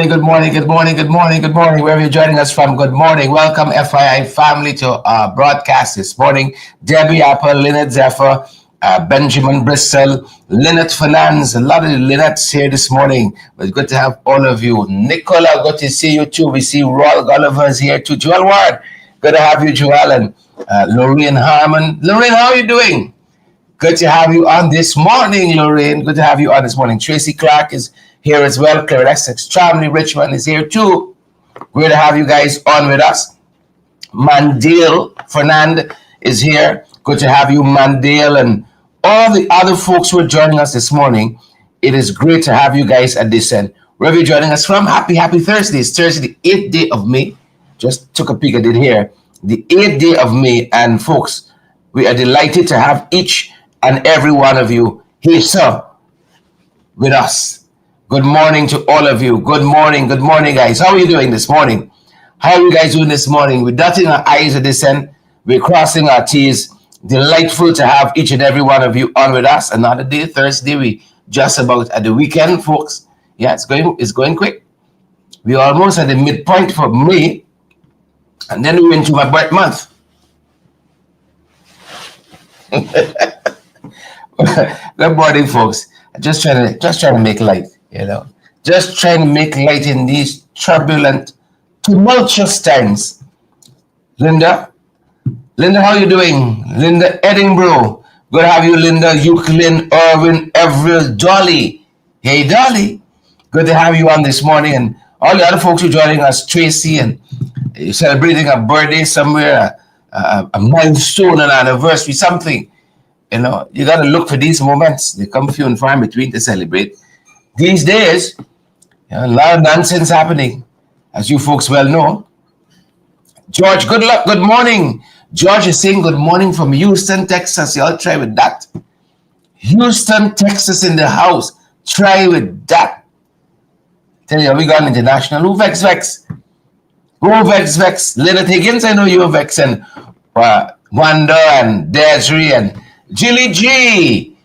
Good morning, good morning, good morning, good morning. Wherever you're joining us from, good morning. Welcome, FYI family, to our broadcast this morning. Debbie Apple, Lynette Zephyr, Benjamin Bristol, Lynette Fernandez. A lot of the Lynettes here this morning. But good to have all of you. Nicola, good to see you too. We see Royal Gulliver's here too. Joel Ward, good to have you, Joel. And Lorraine Harmon. Lorraine, how are you doing? Good to have you on this morning, Lorraine. Good to have you on this morning. Tracy Clark is here as well. Claire Essex Tramley Richmond is here too. Great to have you guys on with us. Mandale Fernand is here. Good to have you, Mandale, and all the other folks who are joining us this morning. It is great to have you guys at this end. Wherever you're joining us from, happy Thursday. It's Thursday, the 8th day of May. Just took a peek at it here. The 8th day of May. And folks, we are delighted to have each and every one of you here, sir, with us. Good morning to all of you. Good morning, guys. How are you doing this morning? How are you guys doing this morning? We're dotting our I's at this end. We're crossing our T's. Delightful to have each and every one of you on with us. Another day, Thursday. We just about at the weekend, folks. Yeah, it's going quick. We're almost at the midpoint for May, and then we're into my birth month. Good morning, folks. Just trying to make light. Just trying to make light in these turbulent, tumultuous times. Linda, how you doing? Linda Edinburgh, good to have you, Linda. Euclid, Irwin, Everett, Dolly. Hey, Dolly, good to have you on this morning, and all the other folks who are joining us. Tracy, and you're celebrating a birthday somewhere, a milestone, an anniversary, something. You got to look for these moments. They come few and far in between to celebrate. These days, a lot of nonsense happening, as you folks well know. George, good luck, good morning. George is saying good morning from Houston, Texas. Y'all try with that. Houston, Texas in the house. Try with that. Tell you, we got international. Who vex? Who vex? Leonard Higgins, I know you're vexing. Wanda and Desiree and Jilly G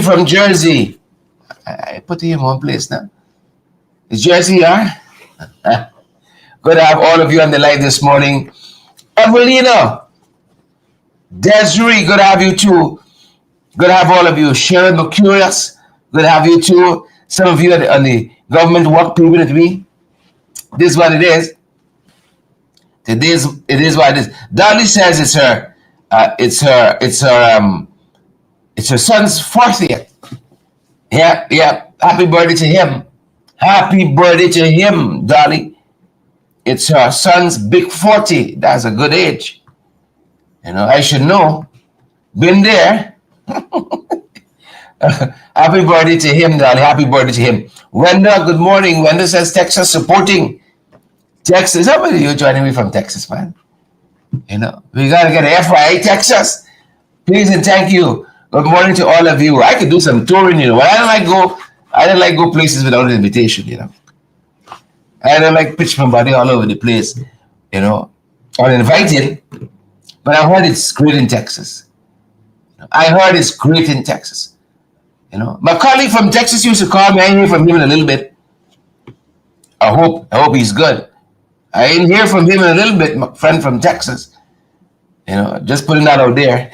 from Jersey. I put him in one place now. Is Jersey here? Good to have all of you on the line this morning. Evelina, Desiree, good to have you too. Good to have all of you. Sharon Mercurius, good to have you too. Some of you on the government work permit with me. This is what it is. It is what it is. Dolly says it's her son's 40th. Yeah. Happy birthday to him. Happy birthday to him, Dolly. It's her son's big 40. That's a good age. I should know. Been there. Happy birthday to him, Dolly. Happy birthday to him. Wenda, good morning. Wenda says Texas supporting. Texas. How many of you joining me from Texas, man? We got to get an FYI, Texas. Please and thank you. Good morning to all of you. I could do some touring, but I don't like go places without an invitation, I don't like pitch my body all over the place, uninvited. But I heard it's great in Texas. My colleague from Texas used to call me. I didn't hear from him in a little bit. I hope he's good. I didn't hear from him in a little bit, my friend from Texas. Just putting that out there.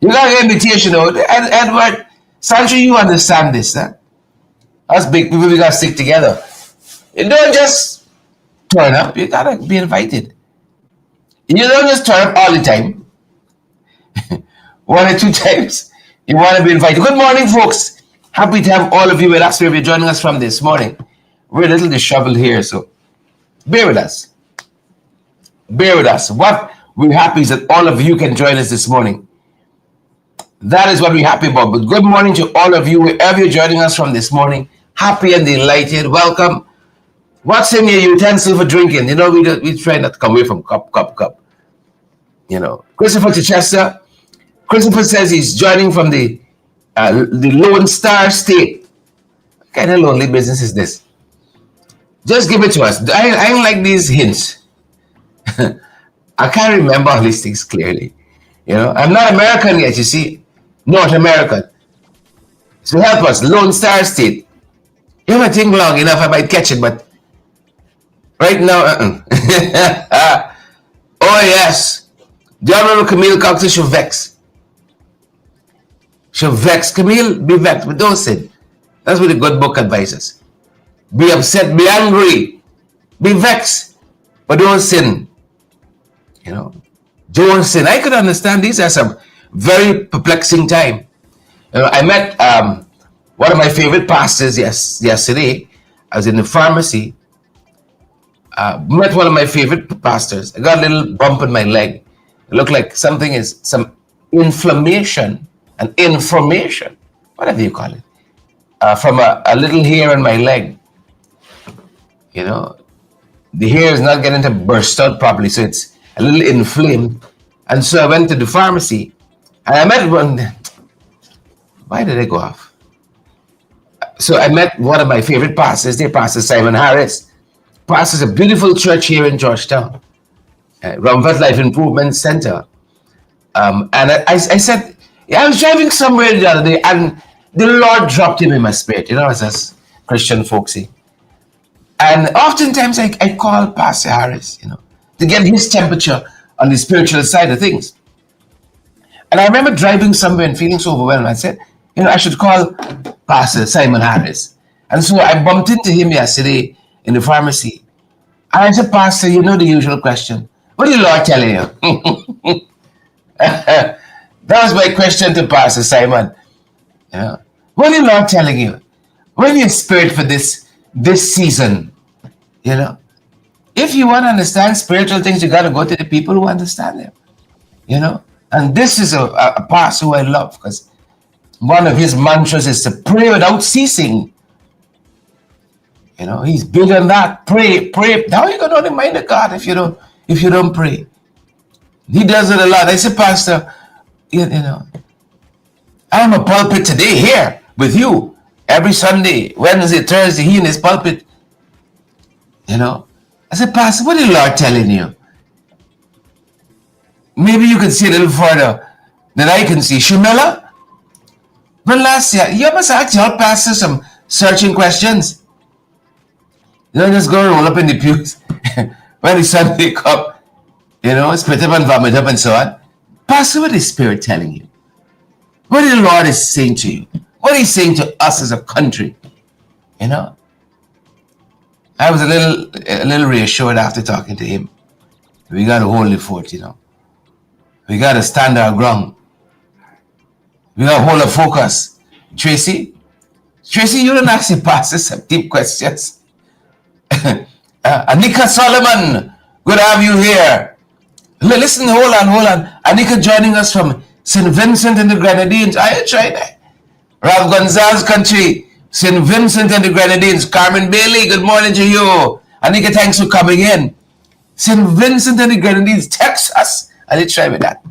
You got an invitation, Edward. Sancho, you understand this, huh? Us big people, we got to stick together. You don't just turn up. You got to be invited. You don't just turn up all the time. One or two times you want to be invited. Good morning, folks. Happy to have all of you with us wherever you're joining us from this morning. We're a little disheveled here, so bear with us. Bear with us. What we're happy is that all of you can join us this morning. That is what we're happy about. But good morning to all of you, wherever you're joining us from this morning. Happy and delighted. Welcome. What's in your utensil for drinking? You know, we try not to come away from cup. You know, Christopher Chichester. Christopher says he's joining from the Lone Star State. What kind of lonely business is this? Just give it to us. I don't like these hints. I can't remember all these things clearly. You know, I'm not American yet, you see. North American. So help us, Lone Star State. You ever think long enough I might catch it, but right now, Oh yes. Do you remember Camille Cox should vex? Should vex. Camille, be vexed, but don't sin. That's what the good book advises. Be upset, be angry, be vexed, but don't sin. You know, don't sin. I could understand these are some very perplexing time. You know, I met one of my favorite pastors yesterday. I was in the pharmacy. Met one of my favorite pastors. I got a little bump in my leg. It looked like some inflammation and information, whatever you call it, from a little hair in my leg. You know, the hair is not getting to burst out properly, so it's a little inflamed. And so I went to the pharmacy, and I met one. Why did I go off? So I met one of my favorite pastors, their Pastor Simon Harris. Pastors a beautiful church here in Georgetown, Rumford Life Improvement Center. And I said, yeah, I was driving somewhere the other day, and the Lord dropped him in my spirit, you know, as us Christian folksy. And oftentimes I call Pastor Harris, you know, to get his temperature on the spiritual side of things. And I remember driving somewhere and feeling so overwhelmed. I said, you know, I should call Pastor Simon Harris. And so I bumped into him yesterday in the pharmacy. And I said, Pastor, you know the usual question. What is the Lord telling you? That was my question to Pastor Simon. You know, what is the Lord telling you? What is your spirit for this season? You know, if you want to understand spiritual things, you got to go to the people who understand them. You know, and this is a pastor who I love, because one of his mantras is to pray without ceasing. You know, he's big on that. Pray. How are you going to know the mind of God if you don't pray? He does it a lot. I said, Pastor, you know, I'm a pulpit today here with you every Sunday, Wednesday, Thursday, he in his pulpit. You know, I said, Pastor, what is the Lord telling you? Maybe you can see a little further than I can see. Shumela? But last year, you must ask your pastor some searching questions. You don't just go roll up in the pews when the Sunday come, you know, spit up and vomit up and so on. Pastor, what is Spirit telling you? What the Lord is saying to you? What He's saying to us as a country? You know? I was a little reassured after talking to him. We got to hold the fort, you know. We got to stand our ground. We got to hold a focus. Tracy, you don't ask the pastor some deep questions. Anika Solomon, good to have you here. Listen, hold on. Anika joining us from St. Vincent and the Grenadines. I tried that. Ralph Gonzalez country, St. Vincent and the Grenadines. Carmen Bailey, good morning to you. Anika, thanks for coming in. St. Vincent and the Grenadines, Texas. I did try with that.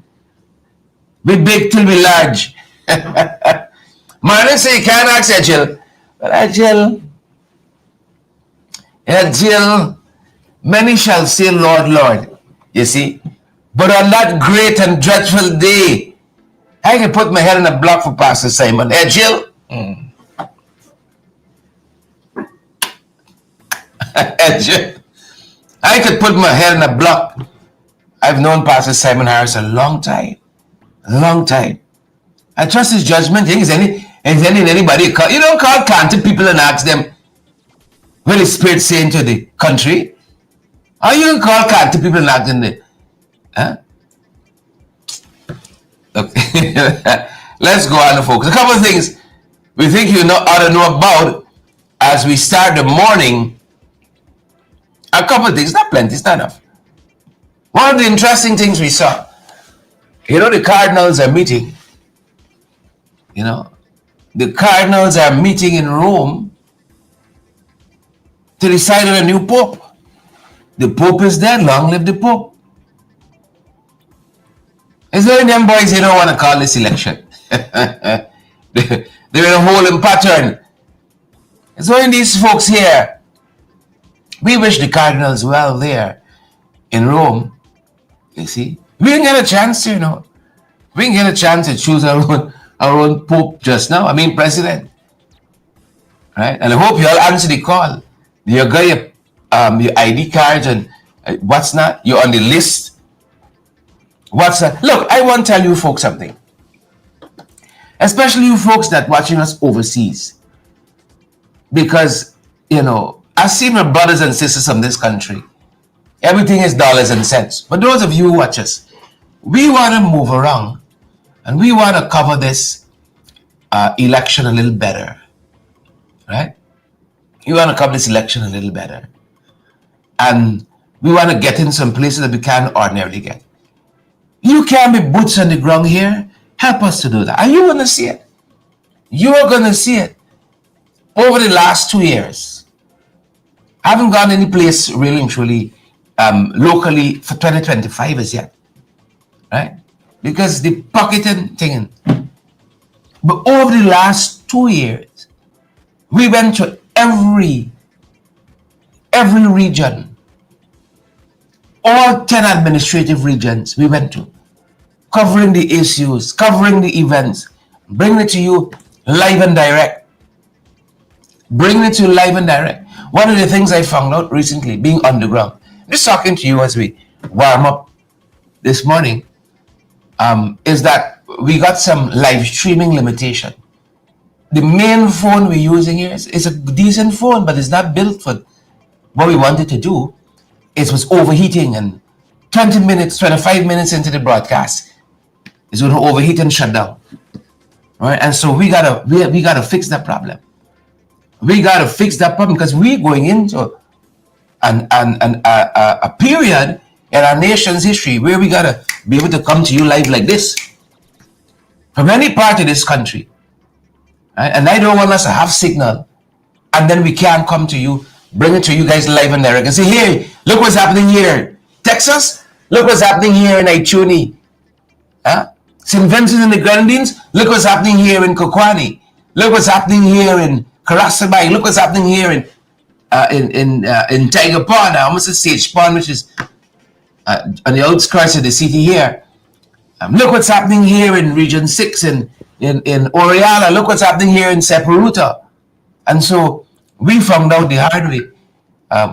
Be big till be large. Martin say you can't ask Jill. But Jill, many shall say, Lord, Lord. You see? But on that great and dreadful day, I can put my head in a block for Pastor Simon. Hey, Jill? Jill? I could put my head in a block. I've known Pastor Simon Harris a long time. I trust his judgment. Is anybody? You don't call planted people and ask them what the Spirit saying to the country. Or you don't call planted people and ask them, huh? Let's go on, folks. A couple of things we think you know ought to know about as we start the morning. A couple of things, not plenty, it's not enough. One of the interesting things we saw, the Cardinals are meeting. The Cardinals are meeting in Rome to decide on a new pope. The pope is dead. Long live the pope. Is there any them boys you don't want to call this election? They're in a holding pattern. So in these folks here, we wish the Cardinals well there in Rome. You see, we didn't get a chance to, we didn't get a chance to choose our own pope just now. I mean, president, right? And I hope you all answer the call. You got your ID cards and what's not. You're on the list. What's that? Look, I want to tell you folks something. Especially you folks that watching us overseas. Because, I see my brothers and sisters from this country. Everything is dollars and cents. But those of you who watch us, we want to move around. And we want to cover this election a little better. Right? We want to cover this election a little better. And we want to get in some places that we can't ordinarily get. You can be boots on the ground here. Help us to do that. And you're going to see it. You are going to see it. Over the last 2 years, I haven't gone any place really and truly locally for 2025 as yet. Right? Because the pocketing thing. But over the last 2 years, we went to every region, all 10 administrative regions we went to, covering the issues, covering the events, bringing it to you live and direct. Bringing it to you live and direct. One of the things I found out recently, being on the ground, just talking to you as we warm up this morning, is that we got some live streaming limitation. The main phone we're using here is a decent phone, but it's not built for what we wanted to do. It was overheating, and 20 minutes, 25 minutes into the broadcast, it's going to overheat and shut down. All right, and so we gotta fix that problem. We gotta fix that problem because we're going into a period in our nation's history where we gotta be able to come to you live like this from any part of this country. Right? And I don't want us to have signal and then we can't come to you, bring it to you guys live and direct and say, hey, look what's happening here. Texas, look what's happening here in Ituni. St. Vincent and the Grenadines, look what's happening here in Kokwani. Look what's happening here in Karasabay. Look what's happening here in Tiger Pond. I almost said Sage Pond, which is on the outskirts of the city here. Look what's happening here in Region 6 in Oriala. Look what's happening here in Separuta. And so we found out the hard way.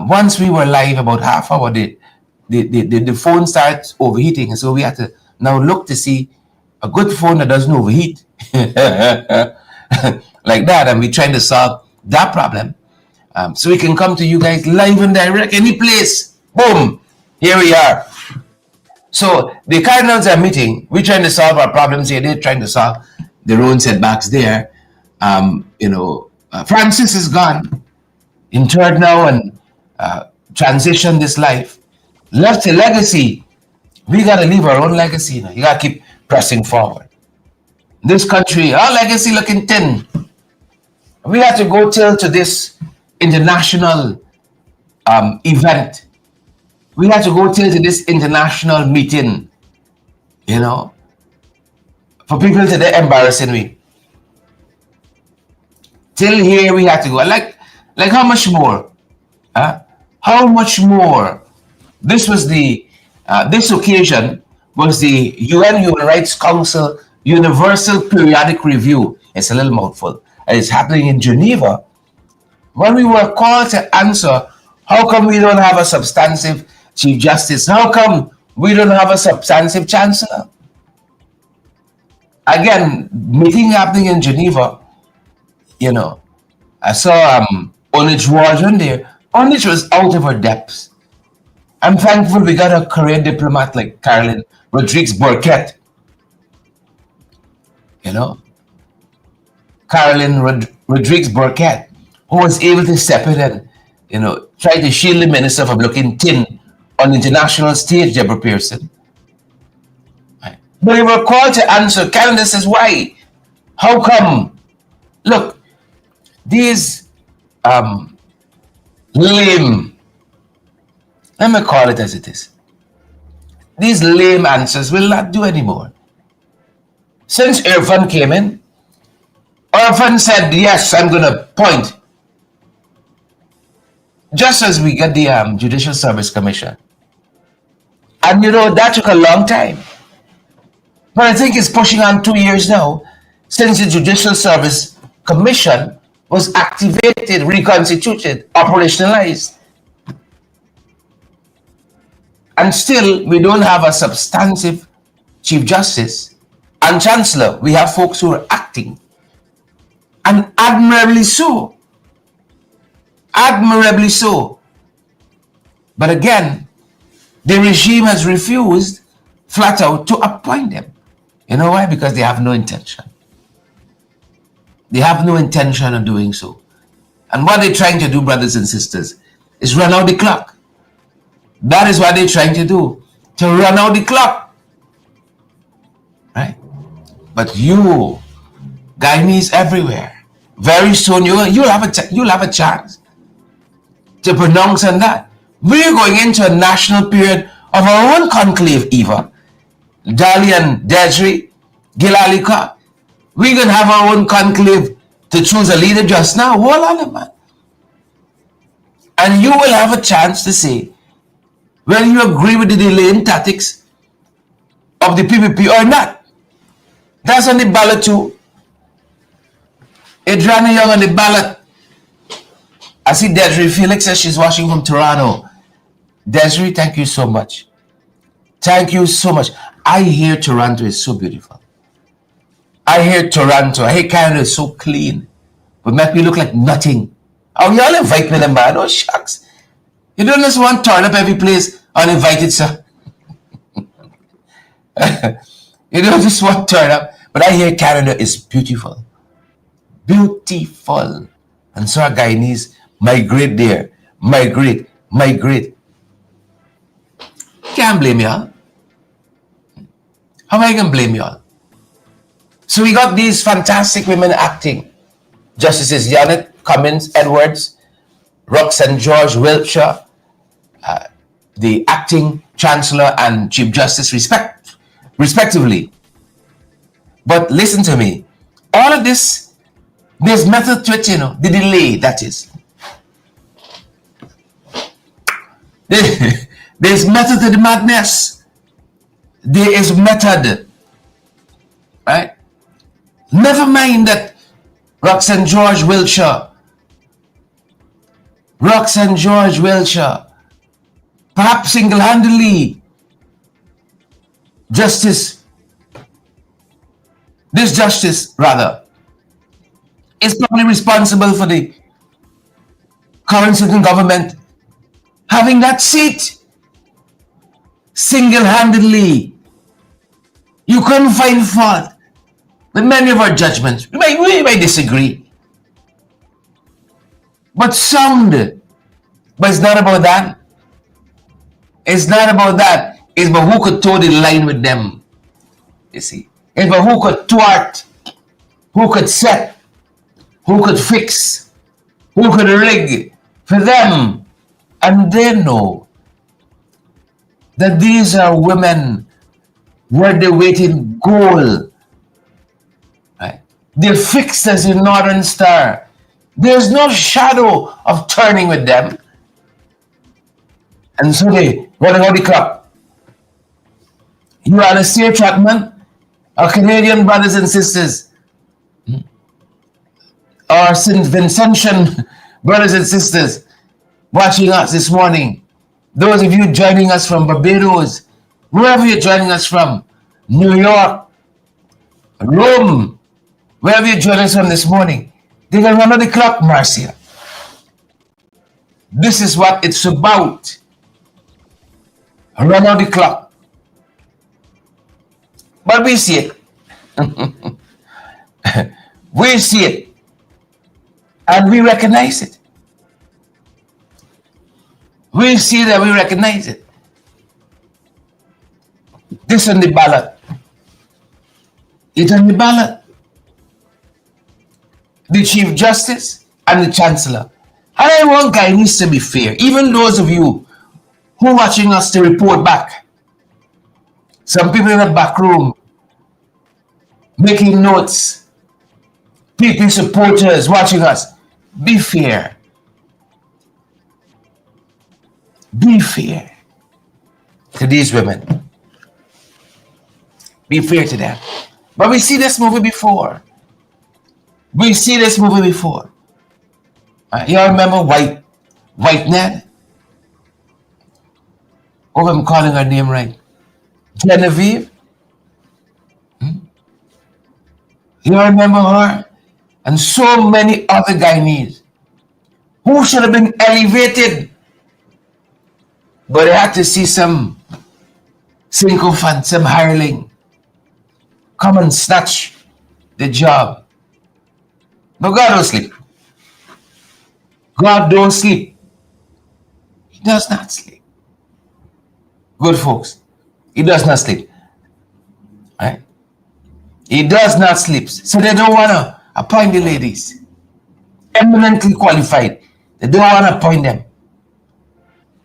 Once we were live about half hour, the phone starts overheating. And so we had to now look to see a good phone that doesn't overheat. Like that. And we're trying to solve that problem. So we can come to you guys live and direct, any place. Boom. Here we are. So the Cardinals are meeting. We're trying to solve our problems here. They're trying to solve their own setbacks there. Francis is gone, interred now, and transitioned this life. Left a legacy. We got to leave our own legacy now. You got to keep pressing forward. This country, our legacy looking thin. We had to go to this international event. We had to go to this international meeting, for people today embarrassing me. Till here we had to go. Like how much more? How much more? This was this occasion was the UN Human Rights Council Universal Periodic Review. It's a little mouthful. And it's happening in Geneva. When we were called to answer, how come we don't have a substantive Chief Justice? How come we don't have a substantive Chancellor? Again, meeting happening in Geneva, I saw Onich Waldron there. Onich was out of her depths. I'm thankful we got a career diplomat like Caroline Rodriguez Burkett. you know, Carolyn Rodriguez Burkett, who was able to step in and, try to shield the minister from looking thin on the international stage, Deborah Pearson. Right? But they were called to answer. Canada says, why? How come? Look, these lame, let me call it as it is, these lame answers will not do anymore. Since Irfan came in, Irfan said, yes, I'm going to point. Just as we get the Judicial Service Commission. And that took a long time. But I think it's pushing on 2 years now since the Judicial Service Commission was activated, reconstituted, operationalized. And still, we don't have a substantive Chief Justice and Chancellor. We have folks who are acting. And admirably so. Admirably so. But again, the regime has refused flat out to appoint them. You know why? Because they have no intention. They have no intention of doing so. And what they're trying to do, brothers and sisters, is run out the clock. That is what they're trying to do, to run out the clock. Right? But you, Guyanese everywhere, very soon you'll have a chance to pronounce on that. We're going into a national period of our own conclave, Eva. Dali and Desri, Gilalika. We're going to have our own conclave to choose a leader just now. Hold on, man. And you will have a chance to say whether you agree with the delaying tactics of the PPP or not. That's on the ballot too. Adriana Young on the ballot. I see Desiree Felix says she's watching from Toronto. Desiree, thank you so much. Thank you so much. I hear Toronto is so beautiful. I hear Toronto. I hear Canada is so clean. But make me look like nothing. Oh, y'all invite me, man. Oh, shucks. You don't just want to turn up every place uninvited, sir. You don't just want to turn up. But I hear Canada is beautiful. Beautiful. And so our Guyanese migrate there. Migrate. Can't blame y'all. How am I going to blame y'all? So we got these fantastic women acting. Justices Janet Cummins Edwards, Roxanne George Wiltshire, the acting Chancellor and Chief Justice respectively. But listen to me. All of this, there's method to it, the delay, that is. There's method to the madness. There is method. Right? Never mind that Roxanne George Wiltshire, perhaps single-handedly, this justice is probably responsible for the current sitting government having that seat single-handedly. You couldn't find fault with many of our judgments. We may disagree. But sound. But it's not about that. It's not about that. It's about who could toe the line with them. You see. It's about who could thwart, who could set, who could fix, who could rig for them. And they know that these are women worth their weight in gold. Right? They're fixed as a northern star. There's no shadow of turning with them. And so they running out the clock. You are the Sear Chapman, our Canadian brothers and sisters, our St. Vincentian brothers and sisters watching us this morning. Those of you joining us from Barbados, wherever you're joining us from, New York, Rome, wherever you're joining us from this morning, they're going to run out the clock, Marcia. This is what it's about. Run out the clock. But we see it. We see it and we recognize it. We see that we recognize it. This on the ballot. It's on the ballot. The Chief Justice and the Chancellor. And one guy needs to be fair. Even those of you who are watching us to report back. Some people in the back room making notes. People, supporters watching us. Be fair. Be fair to these women. Be fair to them. But we see this movie before. We see this movie before. Y'all remember White Ned? Oh, I'm calling her name right. Genevieve? You remember her? And so many other Guyanese who should have been elevated. But they had to see some sycophant, some hireling come and snatch the job. But God don't sleep. God don't sleep. He does not sleep. Good folks. He does not sleep. Right? He does not sleep. So they don't want to appoint the ladies. Eminently qualified. They don't want to appoint them.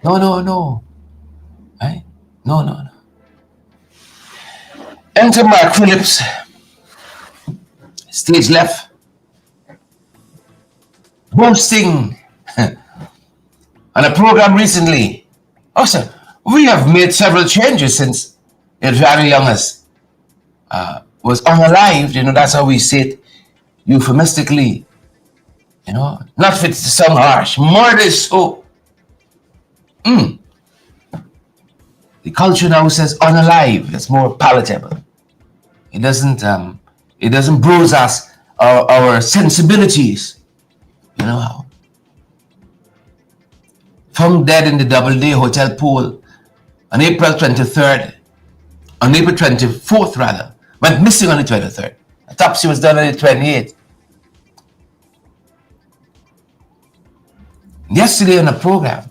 No. Right? No. Enter Mark Phillips. Stage left. Boasting on a program recently. Also, we have made several changes since Adriana Youngers was unalived. That's how we say it euphemistically. Not fit to sound harsh. Murder is so. The culture now says unalive. That's more palatable. It doesn't bruise us our sensibilities. You know how? Found dead in the Doubleday Hotel pool on April 24d. On April 24th, rather. Went missing on the 23rd. Autopsy was done on the 28th. Yesterday on the program,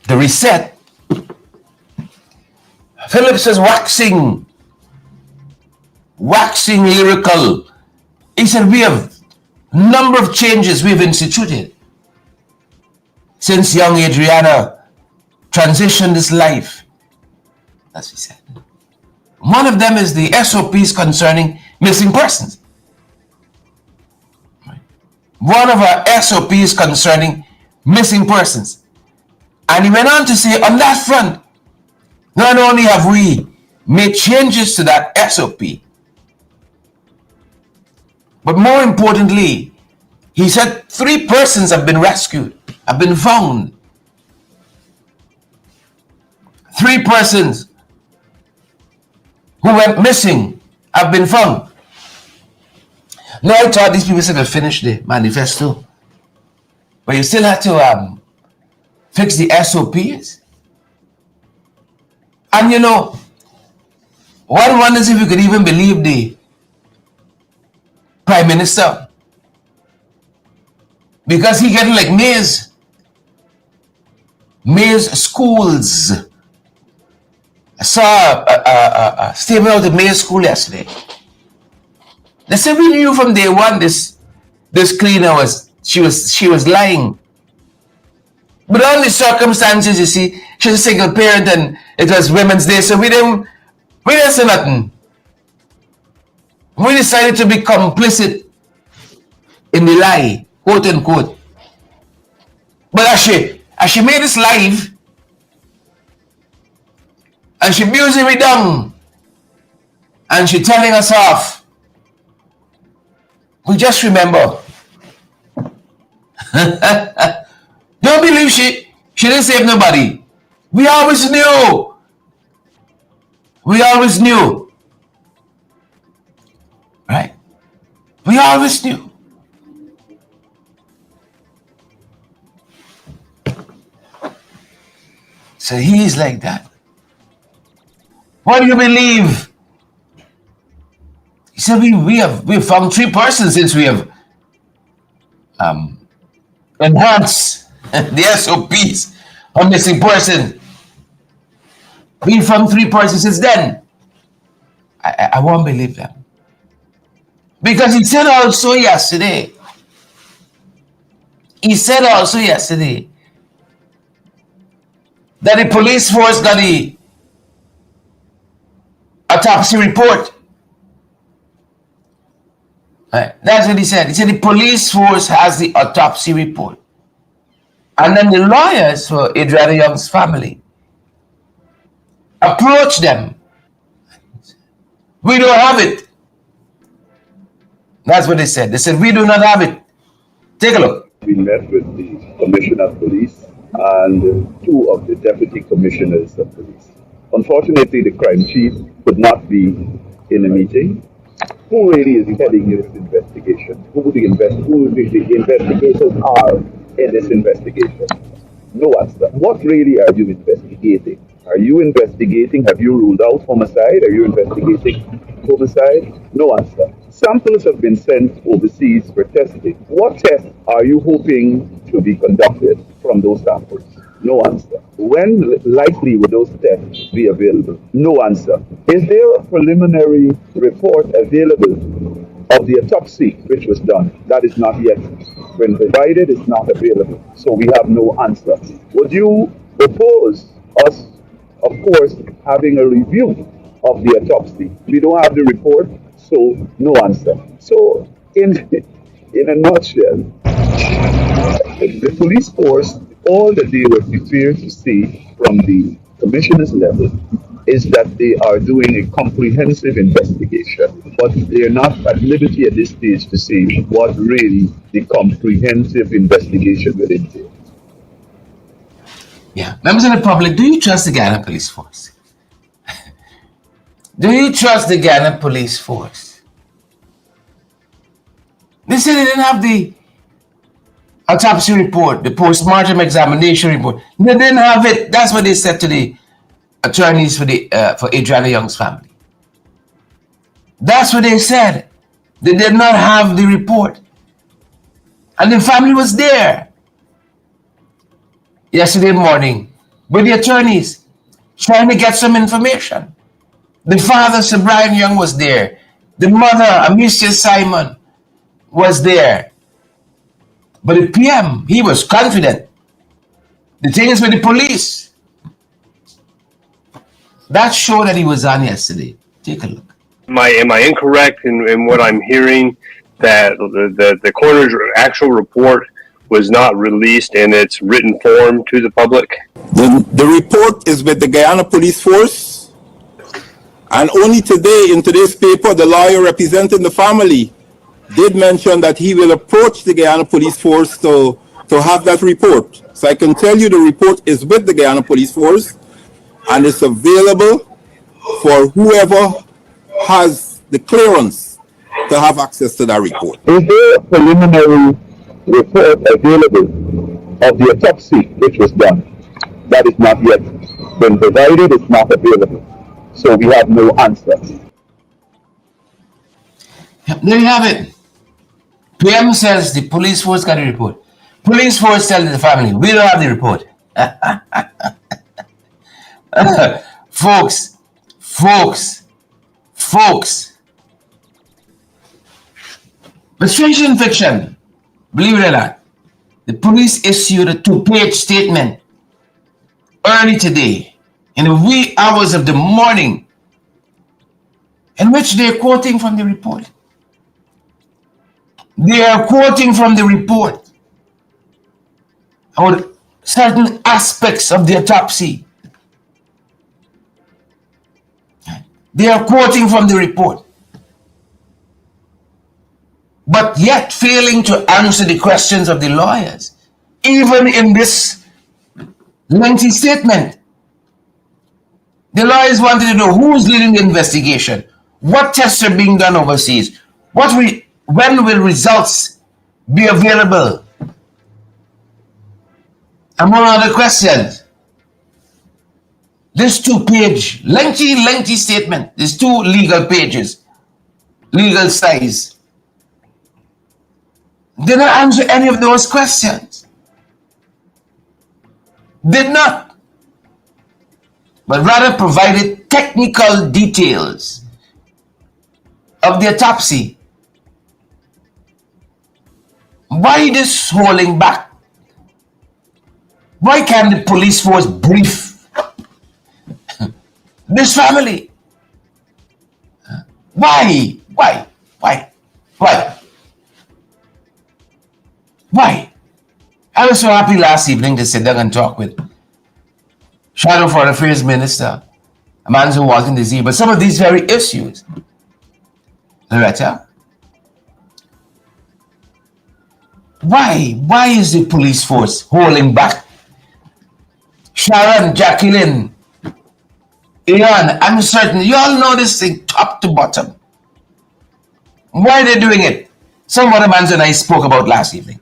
the reset, Phillips was waxing lyrical. He said, we have a number of changes we've instituted since young Adriana transitioned this life. That's what he said. One of them is the SOPs concerning missing persons. One of our SOPs concerning missing persons. And he went on to say, on that front, not only have we made changes to that SOP, but more importantly, he said 3 persons have been rescued, have been found. 3 persons who went missing have been found. Now I thought these people said to finish the manifesto, but you still had to fix the SOPs. And one wonders if you could even believe the Prime Minister, because he getting like Mays schools. I saw a statement out of Mays school yesterday. They said we knew from day one this cleaner she was lying. But all the circumstances, you see, she's a single parent and it was Women's Day, so we didn't say nothing. We decided to be complicit in the lie, quote unquote. But as she made this live, and she musing me down, and she telling us off, we just remember. Don't believe she didn't save nobody. We always knew. Right? We always knew. So he's like that. What do you believe? He said, we found 3 persons since we have enhanced the SOPs on missing person. We found 3 persons since then. I won't believe them. Because he said also yesterday that the police force got the autopsy report. That's what he said. He said the police force has the autopsy report. And then the lawyers for Adriana Young's family approached them. We don't have it. That's what they said. They said, we do not have it. Take a look. We met with the Commissioner of Police and 2 of the Deputy Commissioners of Police. Unfortunately, the crime chief could not be in the meeting. Who really is heading this investigation? Who the investigators are in this investigation? No answer. What really are you investigating? Are you investigating? Have you ruled out homicide? Are you investigating homicide? No answer. Samples have been sent overseas for testing. What tests are you hoping to be conducted from those samples? No answer. When likely will those tests be available? No answer. Is there a preliminary report available of the autopsy which was done? That is not yet been provided. It's not available. So we have no answer. Would you oppose us, of course, having a review of the autopsy? We don't have the report, so no answer. So in a nutshell, the police force, all that they were prepared to see from the commissioner's level is that they are doing a comprehensive investigation, but they are not at liberty at this stage to say what really the comprehensive investigation will entail. Yeah. Members of the public, do you trust the Ghana Police Force? Do you trust the Ghana Police Force? They said they didn't have the autopsy report, the post-mortem examination report. They didn't have it. That's what they said to the attorneys for Adriana Young's family. That's what they said. They did not have the report. And the family was there yesterday morning with the attorneys trying to get some information. The father, Sir Brian Young, was there. The mother, Amicia Simon, was there. But the PM, he was confident. The thing is with the police. That show that he was on yesterday. Take a look. Am I incorrect in what I'm hearing, that the coroner's actual report was not released in its written form to the public? The report is with the Guyana Police Force, and only today, in today's paper, the lawyer representing the family did mention that he will approach the Guyana Police Force to have that report. So I can tell you the report is with the Guyana Police Force, and it's available for whoever has the clearance to have access to that report. Is there a preliminary report available of the autopsy which was done? That is not yet been provided. It's not available. So we have no answer. There you have it. PM says the police force got a report. Police force tells the family, we don't have the report. Folks. But strange in fiction, believe it or not, the police issued a 2-page statement early today, in the wee hours of the morning, in which they're quoting from the report. They are quoting from the report about certain aspects of the autopsy. They are quoting from the report, but yet failing to answer the questions of the lawyers, even in this lengthy statement. The lawyers wanted to know who's leading the investigation, what tests are being done overseas, when will results be available, among other questions. This 2-page, lengthy statement, these 2 legal pages, legal size. Did not answer any of those questions. Did not. But rather provided technical details of the autopsy. Why this holding back? Why can't the police force brief this family? Why? Why? Why? Why? Why? I was so happy last evening to sit down and talk with Shadow Foreign Affairs Minister, a man who wasn't diseased, but some of these very issues. Loretta, why is the police force holding back? Sharon, Jacqueline, Ian, I'm certain you all know this thing top to bottom. Why are they doing it? Some of the mans and I spoke about last evening.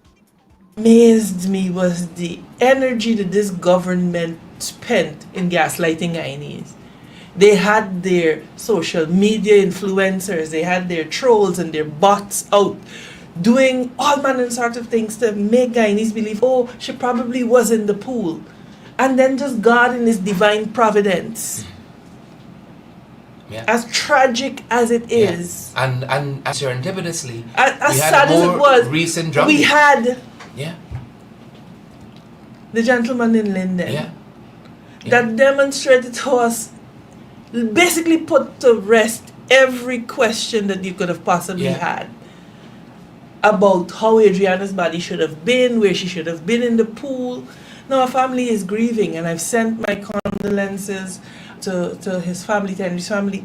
Amazed me was the energy that this government spent in gaslighting Guyanese. They had their social media influencers, they had their trolls and their bots out doing all manner and sort of things to make Guyanese believe, oh, she probably was in the pool. And then just God in his divine providence. Yeah. As tragic as it is. And serendipitously, As we had sad a as more it was, recent drum we beat. had Yeah. the gentleman in Linden Yeah. that demonstrated to us, basically put to rest every question that you could have possibly Yeah. had about how Adriana's body should have been, where she should have been in the pool. Now, our family is grieving, and I've sent my condolences to his family, to Henry's family,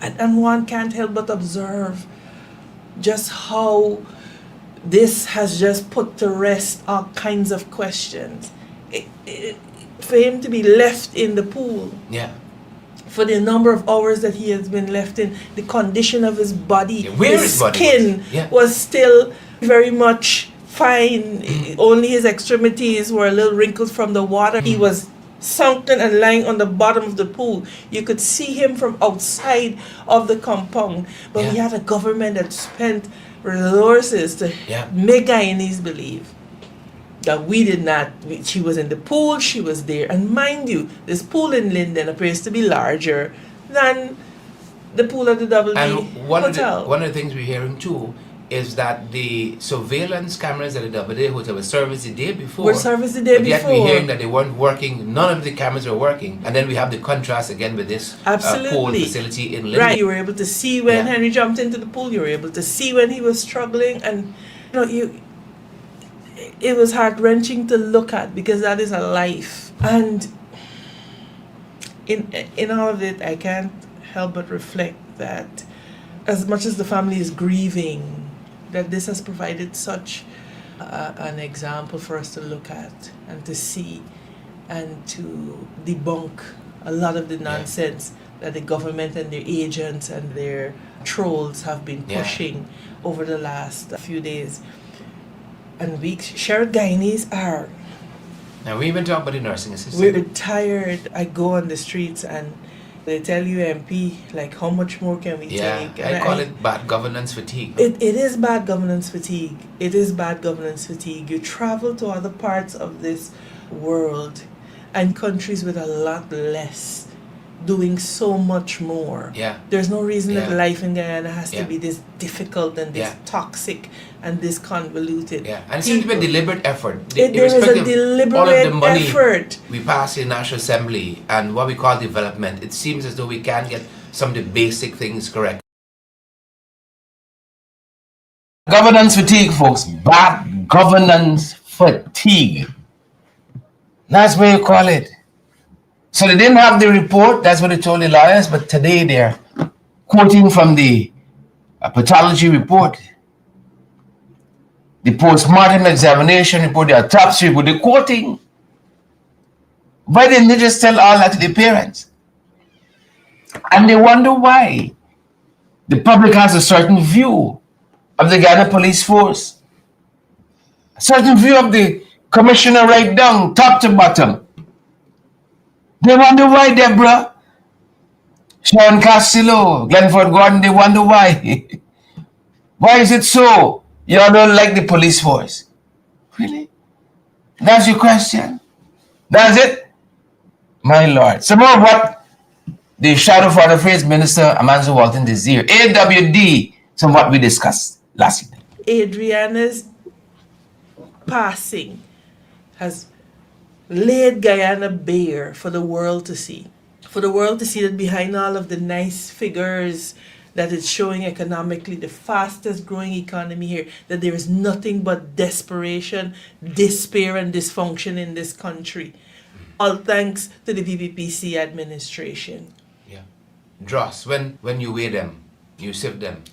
and one can't help but observe just how this has just put to rest all kinds of questions. For him to be left in the pool, Yeah. for the number of hours that he has been left in, the condition of his body, Yeah, where his body skin was. Yeah. was still very much fine. Only his extremities were a little wrinkled from the water. He was sunken and lying on the bottom of the pool. You could see him from outside of the compound. But we Yeah. had a government that spent resources to Yeah. make Guyanese believe that we did not. She was in the pool, she was there. And mind you, this pool in Linden appears to be larger than the pool at the Double D And one Hotel. of the things we're hearing too is that the surveillance cameras at the Double D Hotel were serviced the day before. Were serviced the day but yet before. we're hearing that they weren't working. None of the cameras were working. And then we have the contrast again with this pool Absolutely. facility in Linden. Right, you were able to see when Yeah. Henry jumped into the pool. You were able to see when he was struggling, and it was heart wrenching to look at, because that is a life. And in all of it, I can't help but reflect that as much as the family is grieving, that this has provided such an example for us to look at and to see and to debunk a lot of the nonsense that the government and their agents and their trolls have been Yeah. pushing over the last few days and weeks. Shared Guyanese are, Now we even talk about the nursing assistant. we're tired. I go on the streets and they tell you, MP, like, how much more can we Yeah, take? I And call it bad governance fatigue. It is bad governance fatigue. It is bad governance fatigue. You travel to other parts of this world and countries with a lot less doing so much more. Yeah. There's no reason that Yeah. life in Guyana has Yeah. to be this difficult and this Yeah. toxic and this convoluted. Yeah, and it seems to be a People. deliberate effort. There is a Irrespective of all of deliberate the money effort. we pass in National Assembly and what we call development, it seems as though we can't get some of the basic things correct. Governance fatigue, folks. Bad governance fatigue. That's what you call it. So they didn't have the report, that's what they told the lawyers, but today they're quoting from the pathology report, the post-mortem examination report, the autopsy report, they're quoting. Why didn't they just tell all that to the parents? And they wonder why the public has a certain view of the Ghana police force, a certain view of the commissioner right down, top to bottom. They wonder why, Deborah, Sean Castillo, Glenford Gordon, they wonder why. Why is it so? Y'all don't like the police force. Really? That's your question? That's it? My Lord. Some more of what the Shadow for the Phrase Minister Amanzo Walton Desir, AWD, some what we discussed last evening. Adriana's passing has laid Guyana bare for the world to see. For the world to see that behind all of the nice figures that it's showing economically, the fastest growing economy here, that there is nothing but desperation, despair, and dysfunction in this country. All thanks to the VPPC administration. Yeah. Dross, when you weigh them, you sift them,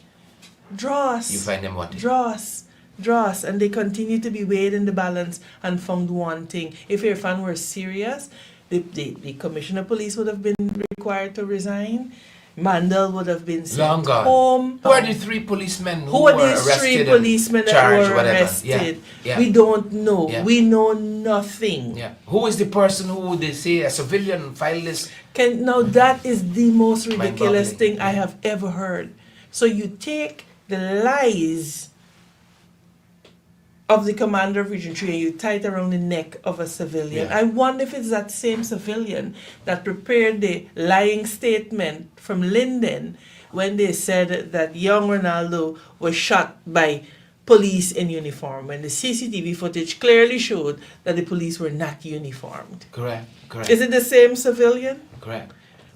Dross. you find them wanting. Dross, and they continue to be weighed in the balance and found wanting. If Irfan were serious, the commissioner of police would have been required to resign. Mandel would have been sent Long gone. home. Who are the three policemen Who are were these arrested three and policemen that charged, were whatever? arrested? Yeah. We don't know. Yeah. We know nothing. Yeah. Who is the person who they say a civilian filed this? Now that is the most ridiculous Mind-boggling. thing I have ever heard. So you take the lies of the commander of Region 3 and you tie it around the neck of a civilian. Yeah. I wonder if it's that same civilian that prepared the lying statement from Linden when they said that young Ronaldo was shot by police in uniform, when the CCTV footage clearly showed that the police were not uniformed. Correct. Is it the same civilian? Correct.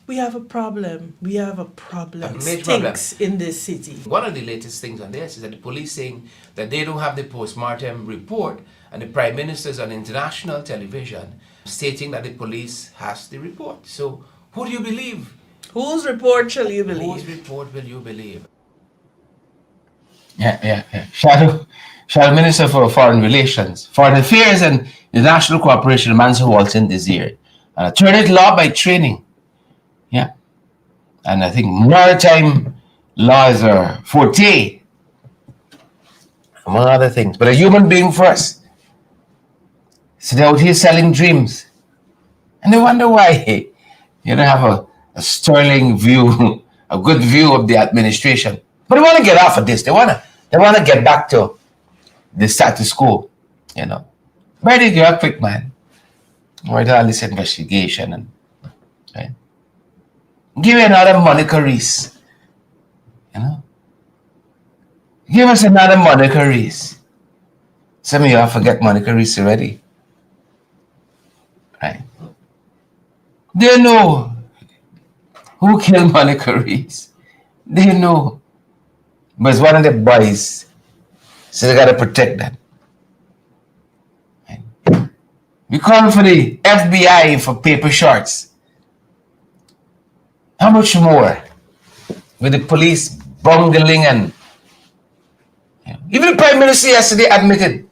We have a problem. We have a problem. A major problem. Stinks in this city. One of the latest things on this is that the police saying that they don't have the post-mortem report, and the Prime Minister is on international television stating that the police has the report. So who do you believe? Whose report shall you Whose believe? report will you believe? Yeah. Shadow Minister for Foreign Relations, Foreign Affairs and International Cooperation, Mansour Walton Desir. An attorney at law by training. Yeah. And I think maritime law is a forte, among other things. But a human being first. So they're out here selling dreams. And they wonder why you don't have a sterling view, a good view of the administration. But they want to get off of this. They want to get back to the status quo, you know. Where did you have quick, man? With all this investigation and right? Give me another Monica Reese. You know? Give us another Monica Reese. Some of you all forget Monica Reese already. Right? They know who killed Monica Reese. They know. But it's one of the boys. So they gotta protect that. Right? We call for the FBI for paper shorts. How much more with the police bungling and even the Prime Minister yesterday admitted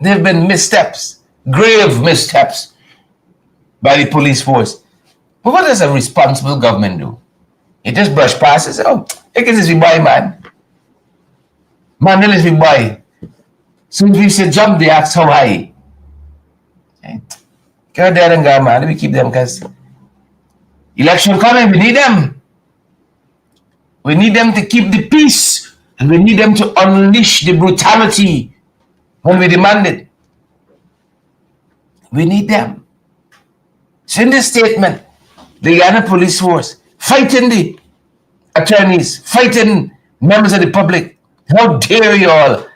there have been missteps, grave missteps by the police force. But what does a responsible government do? It just brush past and say, oh, it is we buy, man. Man, let me buy. So if we say jump, they ask how high. Okay. Go there and go, man. Let me keep them because election coming, we need them. We need them to keep the peace. And we need them to unleash the brutality when we demand it. We need them. So in this statement, the Guyana Police Force fighting the attorneys, fighting members of the public. How dare you all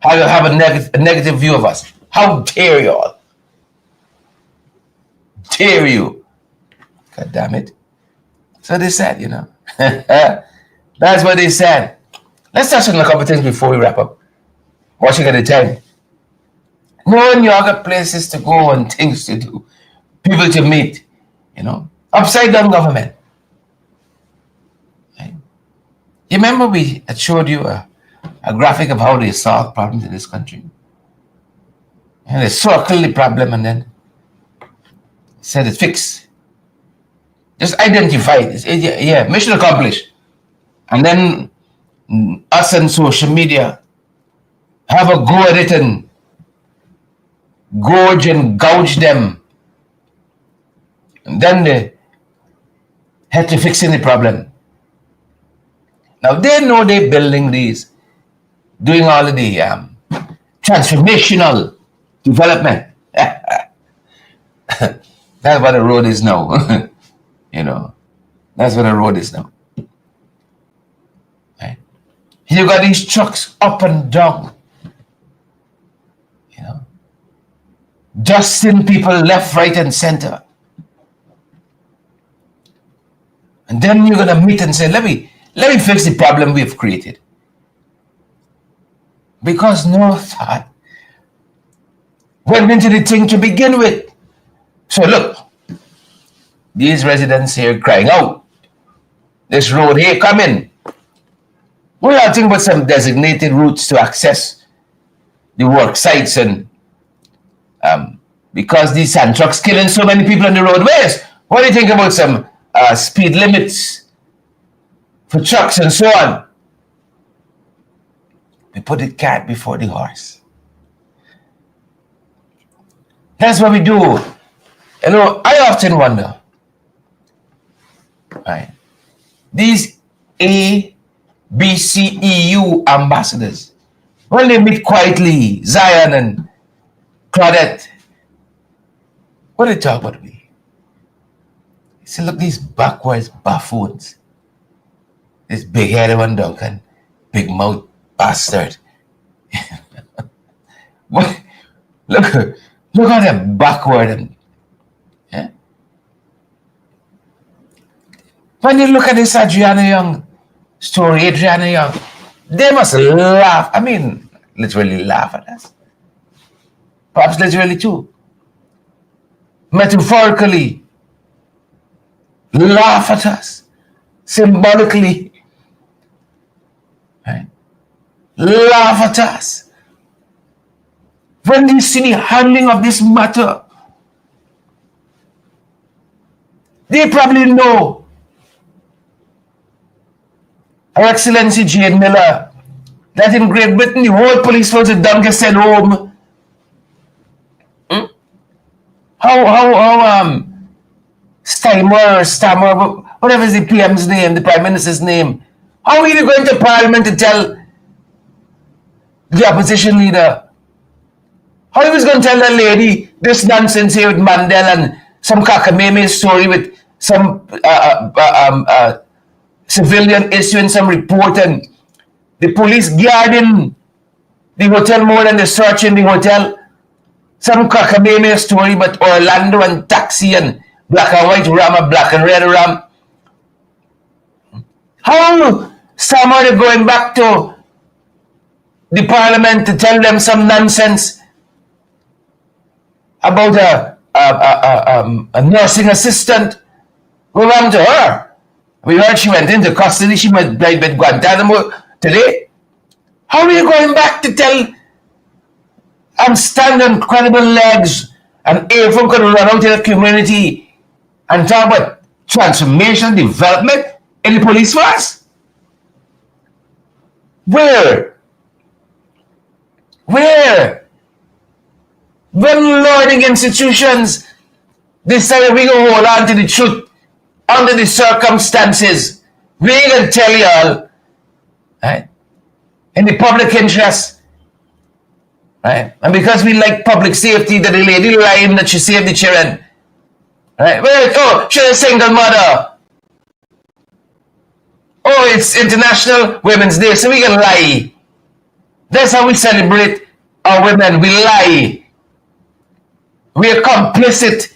have a negative view of us? How dare you all? Dare you? God damn it. So they said, you know. That's what they said. Let's touch on a couple things before we wrap up. Watching at the time. Knowing you got places to go and things to do, people to meet, you know. Upside down government. Right? You remember we had showed you a graphic of how they solve problems in this country. And they circle the problem and then said it's fixed. Just identify it. Yeah, mission accomplished. And then us and social media have a go at it and gorge and gouge them. And then they had to fixing the problem. Now they know they're building these, doing all of the transformational development. That's what a road is now. You know, that's what a road is now. Right? You got these trucks up and down. You know, dusting people left, right, and center. And then you're gonna meet and say, let me fix the problem we've created. Because no thought went into the thing to begin with. So look, these residents here crying out, this road here coming. We are thinking about some designated routes to access the work sites, and because these sand trucks killing so many people on the roadways, what do you think about some speed limits for trucks and so on? We put the cat before the horse. That's what we do. You know, I often wonder, right? These A, B, C, E, U ambassadors, when they meet quietly, Zion and Claudette, what do they talk about me? He said, look, these backwards buffoons. This big-headed one, Duncan, big-mouth bastard. What? Look at them backward. And, yeah? When you look at this Adriana Young story, Adriana Young, they must laugh. I mean, literally laugh at us. Perhaps literally too. Metaphorically, laugh at us. Symbolically, right? Laugh at us. When you see the handling of this matter, they probably know Her Excellency Jane Miller that in Great Britain the whole police force is done get sent home. How Stammer, whatever is the PM's name, the Prime Minister's name, how are you going to Parliament to tell the opposition leader? How are you going to tell that lady this nonsense here with Mandel and some cockamamie story with some civilian issuing some report and the police guarding the hotel more than the search in the hotel? Some cockamamie story about Orlando and taxi and black and white ram and black and red ram. How some are they going back to the Parliament to tell them some nonsense about a nursing assistant? What happened to her? We heard she went into custody. She might die with Guantanamo today. How are you going back to tell and stand on credible legs and everyone could run out in the community and talk about transformation, development in the police force? Where? When learning institutions decided we gonna hold on to the truth under the circumstances, we gonna tell y'all, right? In the public interest, right? And because we like public safety, that the lady lying that she saved the children, right? Oh, she's a single mother. Oh, it's International Women's Day, so we can lie. That's how we celebrate our women. We lie. We are complicit.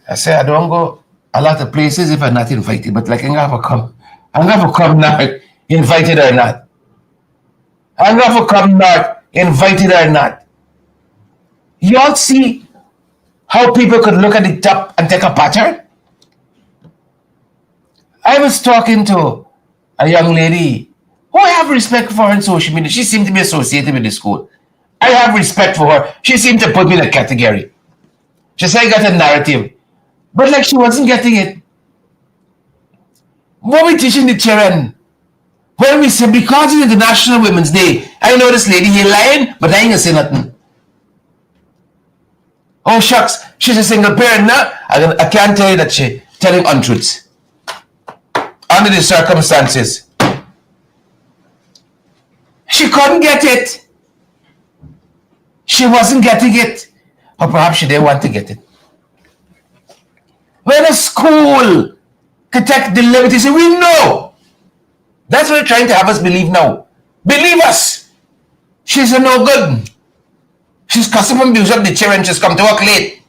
I say I don't go a lot of places if I'm not invited, but like I'm gonna come now, invited or not. I'm gonna come now, invited or not. Y'all see how people could look at the top and take a pattern? I was talking to a young lady who I have respect for on social media. She seemed to be associated with the school. I have respect for her. She seemed to put me in a category. She said I got a narrative. But like she wasn't getting it. What we teaching the children? When we say because it's International Women's Day, I know this lady here lying, but I ain't gonna say nothing. Oh shucks, She's a single parent now. I can't tell you that she's telling untruths. Under the circumstances. She couldn't get it. She wasn't getting it. Or perhaps she didn't want to get it. When a school could take the liberties, we know. That's what they're trying to have us believe now. Believe us. She's a no good. She's cussing and abuse up the children. She's come to work late.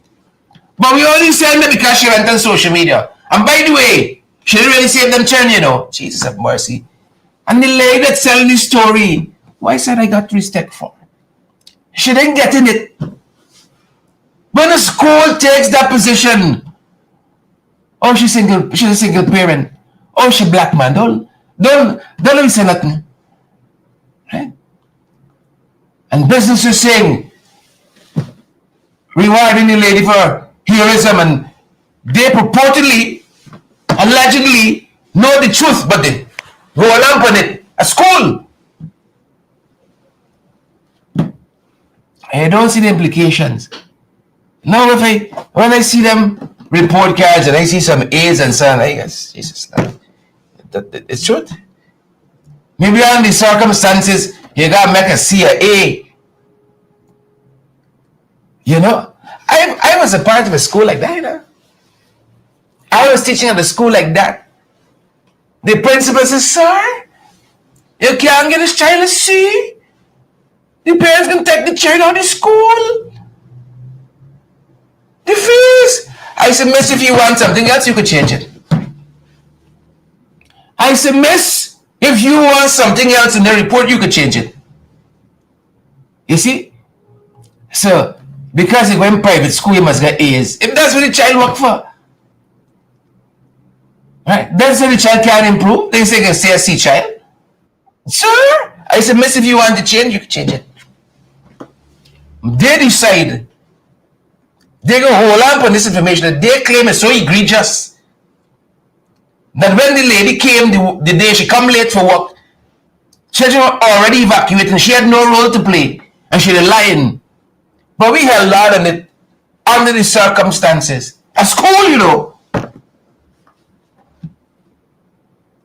But we only send her because she went on social media. And by the way, she didn't really save them children, you know. Jesus have mercy. And the lady that's telling the story, why said I got respect for her? She didn't get in it. When a school takes that position, oh, she's a single parent. Oh, she black man. Don't let me say nothing. Right? And businesses saying, rewarding the lady for heroism, and they purportedly, allegedly know the truth, but they go along on it. A school. I don't see the implications. Now, when I see them report cards and I see some A's and so on, I guess, Jesus, it's truth. Maybe on the circumstances, you gotta make a C or A. You know, I was a part of a school like that, you know. I was teaching at a school like that. The principal says, sir, you can't get this child a C. The parents can take the child out of school. The fees. I said, miss, if you want something else, you could change it. I said, miss, if you want something else in the report, you could change it. You see? So, because he went private school, he must get A's. If that's what the child work for. Right? That's what the child can improve. They say he can stay a C child. Sir, I said, miss, if you want to change, you can change it. They decide. They go hold on this information that they claim is so egregious that when the lady came the day she come late for work, children were already evacuated and she had no role to play and she was lying. But we held out on it under the circumstances. A school, you know.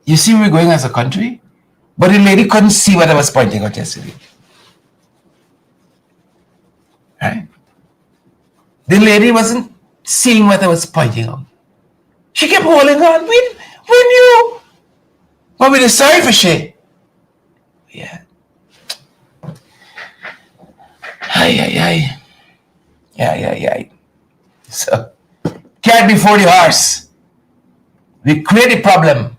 You see where we're going as a country? But the lady couldn't see what I was pointing out yesterday. Right? The lady wasn't seeing what I was pointing out. She kept holding on. We knew. But we were sorry for she. Yeah. Ay. Yeah. So, cat before the horse. We create a problem.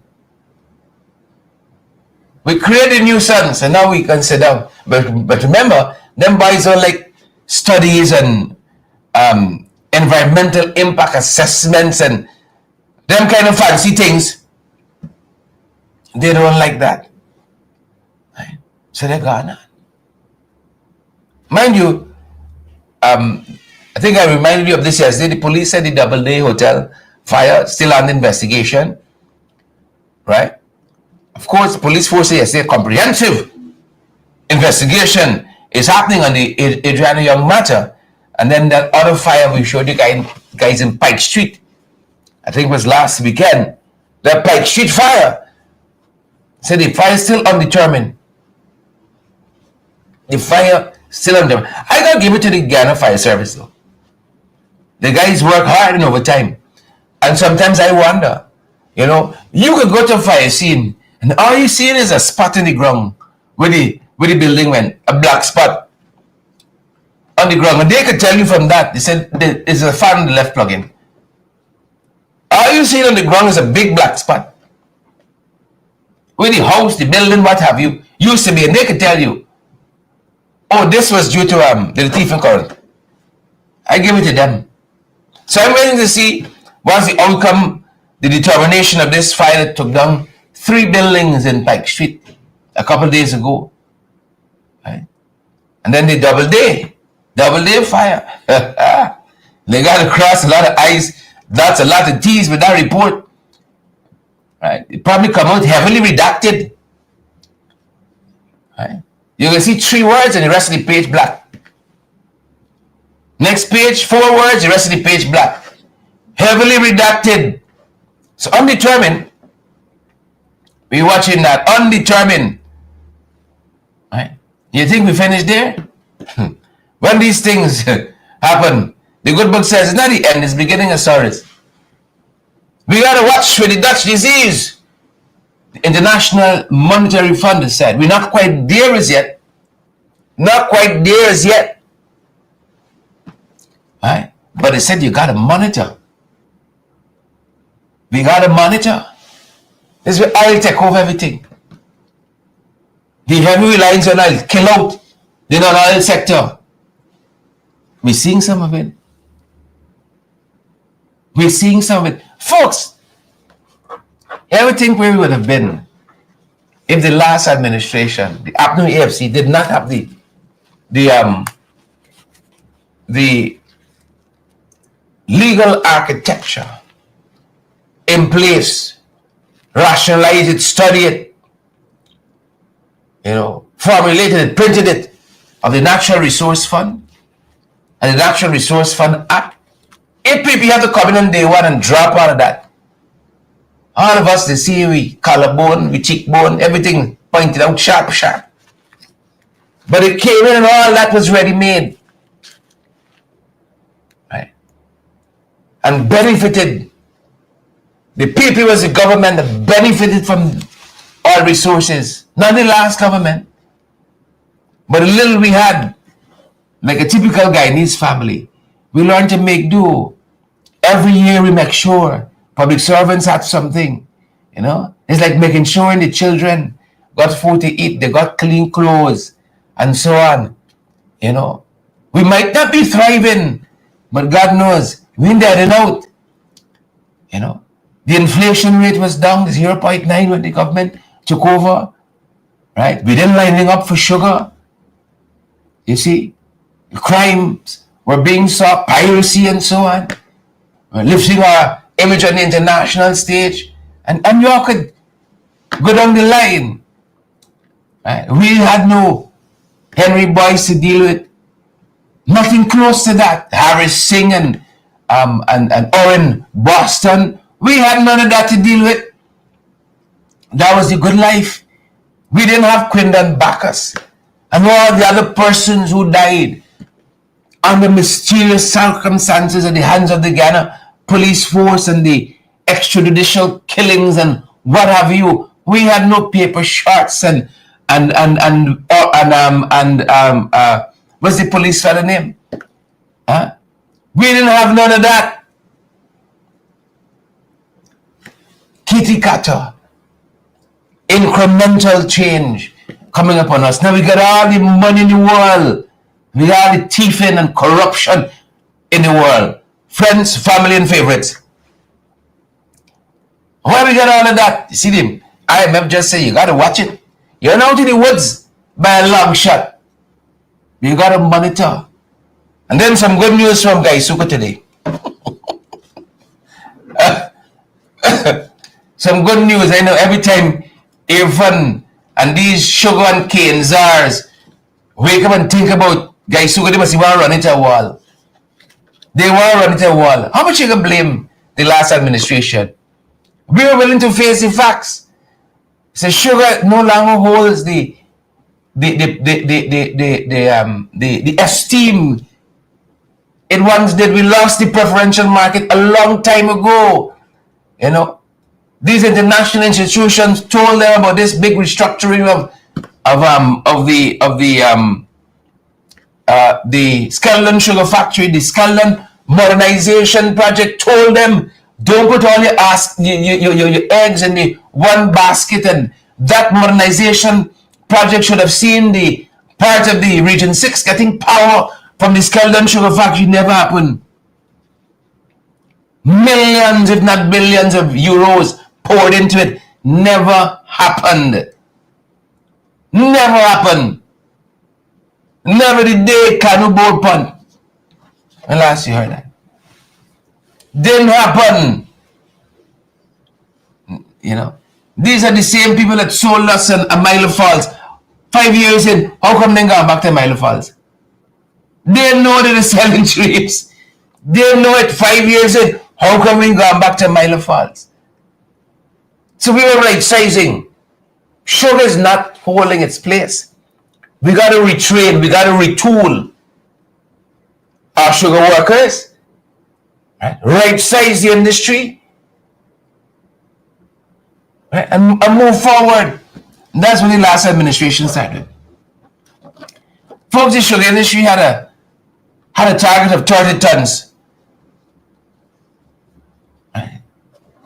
We create a nuisance, and now we can sit down. But remember, them boys are like studies and environmental impact assessments and them kind of fancy things. They don't like that. Right? So they're gone on. Mind you, I think I reminded you of this yesterday. The police said the Doubleday Hotel fire still under investigation. Right? Of course, the police force said yesterday comprehensive investigation is happening on the Adriana Young matter. And then that other fire we showed you guys in Pike Street, I think it was last weekend. That Pike Street fire. So the fire is still undetermined. The fire still undetermined. I gotta give it to the Ghana Fire Service though. The guys work hard and overtime. And sometimes I wonder, you know, you could go to a fire scene and all you see is a spot in the ground where the building went, a black spot on the ground. And they could tell you from that, they said there's a fan on the left plug-in. All you see on the ground is a big black spot. Where the house, the building, what have you, used to be, and they could tell you, oh, this was due to the retiefing current. I give it to them. So I'm waiting to see what's the outcome, the determination of this fire that took down 3 buildings in Pike Street a couple of days ago. Right? And then the Doubleday fire. They got to cross a lot of I's, that's a lot of T's with that report. Right? It probably come out heavily redacted. Right? You can see 3 words and the rest of the page black. Next page, 4 words, the rest of the page black. Heavily redacted. So undetermined. We're watching that. Undetermined. Right? You think we finished there? When these things happen, the good book says it's not the end, it's beginning of sorrows. We gotta watch for the Dutch disease. The International Monetary Fund has said we're not quite there as yet. Not quite there as yet. Right? But they said you gotta monitor. We gotta monitor. This is where oil take over everything. The heavy reliance on oil kill out the non-oil sector. We're seeing some of it. We're seeing some of it. Folks, ever think where we would have been if the last administration, the APNU AFC, did not have the legal architecture in place, rationalize it, study it, formulated it, printed it, of the Natural Resource Fund and the Natural Resource Fund Act. If people have to come in on day one and drop out of that, all of us, they see we collarbone, we cheekbone, everything pointed out sharp. But it came in and all that was ready made. Right? And benefited. The people was the government that benefited from oil resources. Not the last government. But the little we had, like a typical Guyanese family, we learned to make do. Every year we make sure public servants had something. It's like making sure the children got food to eat, they got clean clothes, and so on. We might not be thriving, but God knows, we in there and out. The inflation rate was down to 0.9 when the government took over. Right? We didn't lining up for sugar. You see, the crimes were being sought, piracy and so on. We're lifting our image on the international stage. And you all could go down the line. Right? We had no Henry Boyce to deal with. Nothing close to that. Harris Singh and Oren Boston. We had none of that to deal with. That was the good life. We didn't have Quindon Bacchus and all the other persons who died under mysterious circumstances at the hands of the Ghana police force and the extrajudicial killings and what have you. We had no paper shots and what's the police fella name? We didn't have none of that. Kitty Kata. Incremental change coming upon us. Now we got all the money in the world. We got all the thieving and corruption in the world. Friends, family, and favorites. Why we got all of that? You see them? IMF just say you gotta watch it. You're out in the woods by a long shot. You gotta monitor. And then some good news from Gaisuka today. Some good news. I know every time Irfan and these sugar and cane czars wake up and think about Gaisuka, they must want to run into a wall. They want to run into a wall. How much you can blame the last administration? We were willing to face the facts. So sugar no longer holds the esteem it once did. We lost the preferential market a long time ago. These international institutions told them about this big restructuring of the Skeldon Sugar Factory, the Skeldon Modernization Project. Told them, don't put all your eggs in the one basket, and that modernization project should have seen the part of the Region 6 getting power from the Skeldon Sugar Factory. Never happened. Millions, if not billions of euros poured into it. Never happened. Never happened. Never the day Kanu board pun. When last you heard that? Didn't happen. These are the same people that sold us a Milo Falls. 5 years in, how come they gone back to Milo Falls? They know that they're selling trips. They know it 5 years in. How come we gone back to Milo Falls? So we were right sizing. Sugar is not holding its place. We got to retrain. We got to retool our sugar workers. Right size the industry. Right? And move forward. And that's when the last administration started. Folks, the sugar industry had a target of 30 tons.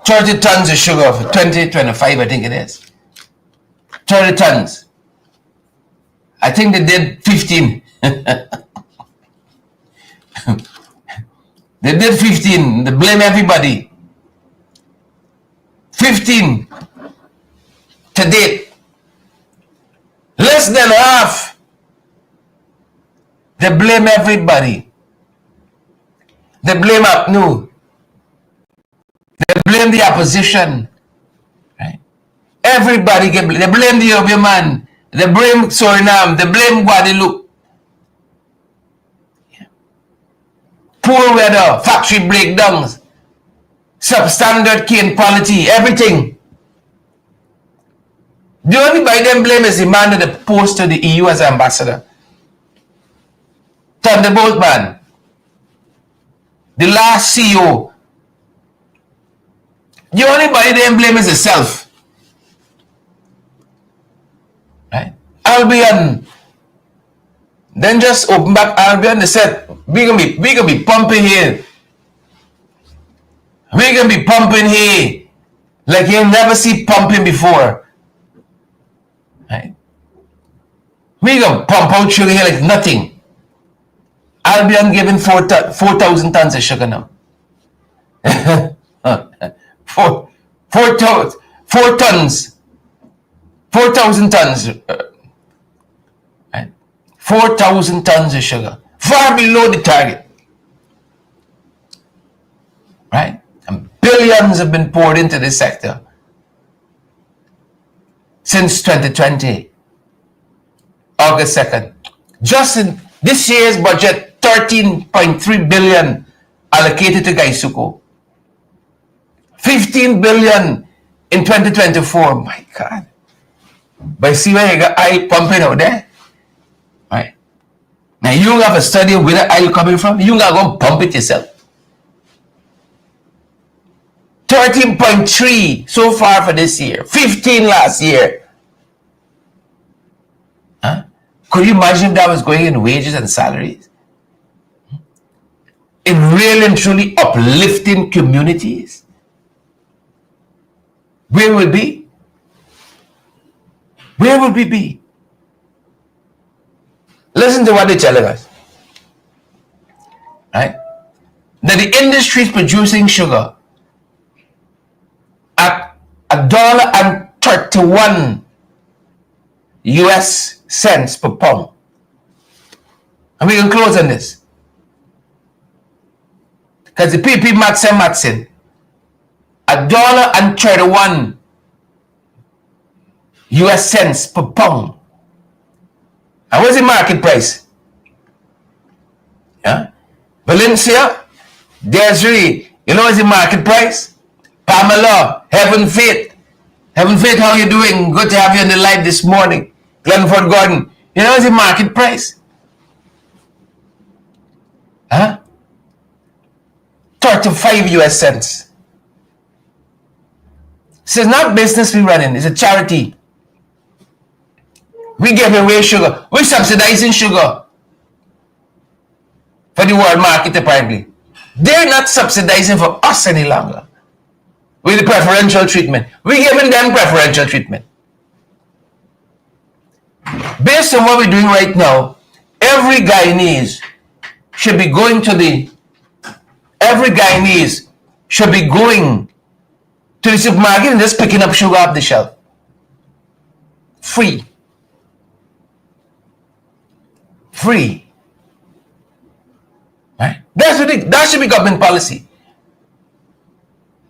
30 tons of sugar for 2025, I think it is. 30 tons. I think they did 15. They did 15. They blame everybody. 15 to date. Less than half. They blame everybody. They blame APNU. They blame the opposition. Right? Everybody can blame. They blame the Obiman. They blame Suriname. They blame Guadeloupe. Yeah. Poor weather, factory breakdowns, substandard cane quality, everything. The only by them blame is the man that post to the EU as ambassador. Thunderbolt man. The last CEO. The only body they blame is itself. Right? Albion. Then just open back Albion. They said, we gonna be pumping here. We gonna be pumping here like you never see pumping before. Right? We gonna pump out sugar here like nothing. Albion giving 4,000 tons of sugar now. 4 tons. 4,000 tons. Right? 4,000 tons of sugar. Far below the target. Right? And billions have been poured into this sector since 2020. August 2nd. Just in this year's budget, 13.3 billion allocated to Gaisuko. 15 billion in 2024. My God. But see where you got oil pumping out there? Right. Now you have a study of where the oil coming from. You gotta go pump it yourself. 13.3 so far for this year. 15 last year. Huh? Could you imagine if that was going in wages and salaries? In really and truly uplifting communities? Where would be? Where would we be? Listen to what they're telling us. Right? That the industry is producing sugar at $1.31 US cents per pound. And we can close on this. Because the PP Matsen $1.31 US cents per pound. And what's the market price? Yeah? Valencia, there's really, you know what's the market price? Pamela, Heaven Faith. Heaven Faith, how you doing? Good to have you on the live this morning. Glenford Gordon. You know what's the market price? Huh? 35 US cents. So it's not business we running, it's a charity. We give away sugar. We're subsidizing sugar for the world market apparently. They're not subsidizing for us any longer with the preferential treatment. We're giving them preferential treatment. Based on what we're doing right now, every Guyanese should be going to the supermarket and just picking up sugar off the shelf. Free. Right? That should be government policy.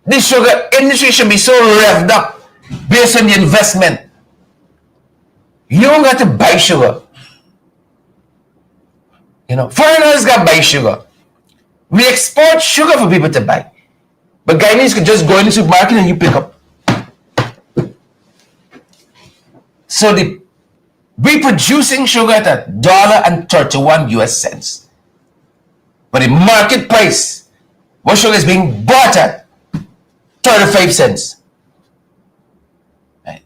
The sugar industry should be so revved up based on the investment. You don't got to buy sugar. Foreigners got buy sugar. We export sugar for people to buy. But Guyanese could just go in the supermarket and you pick up. So we producing sugar at $1.31 US cents. But the market price, what sugar is being bought at 35 cents. Right.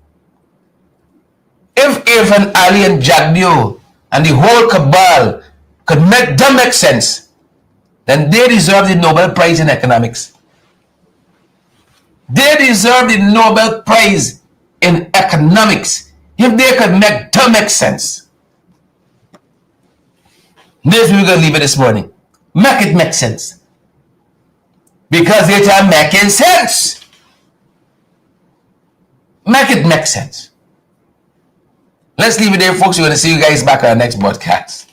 If Irfan Ali and Jagdio and the whole cabal could make them make sense, then they deserve the Nobel Prize in economics. They deserve the Nobel Prize in economics if they could make them make sense. This we're going to leave it this morning. Make it make sense. Because it are making sense. Make it make sense. Let's leave it there, folks. We're going to see you guys back on our next broadcast.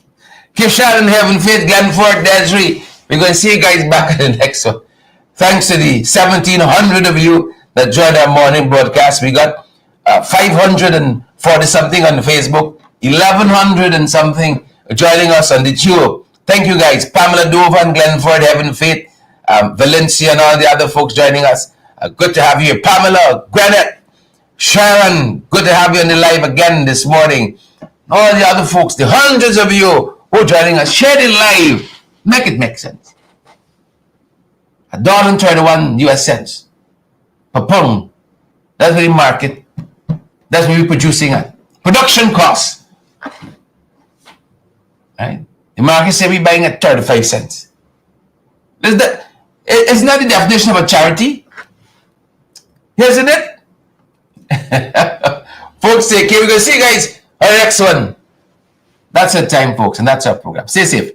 Keep shouting heaven, faith, Glenford, Desiree. We're going to see you guys back on the next one. Thanks to the 1,700 of you that joined our morning broadcast. We got 540 something on Facebook, 1,100 and something joining us on the tube. Thank you guys. Pamela Dover and Glenford, Heaven Faith, Valencia and all the other folks joining us. Good to have you here. Pamela, Granite, Sharon, good to have you on the live again this morning. All the other folks, the hundreds of you who are joining us, share the live. Make it make sense. $1.31 US cents per pound. That's what the market, that's what we're producing at. Production costs. Right? The market say we're buying at 35 cents. It's not the definition of a charity. Isn't it? Folks, take care. We're going to see you guys on the next one. That's our time, folks, and that's our program. Stay safe.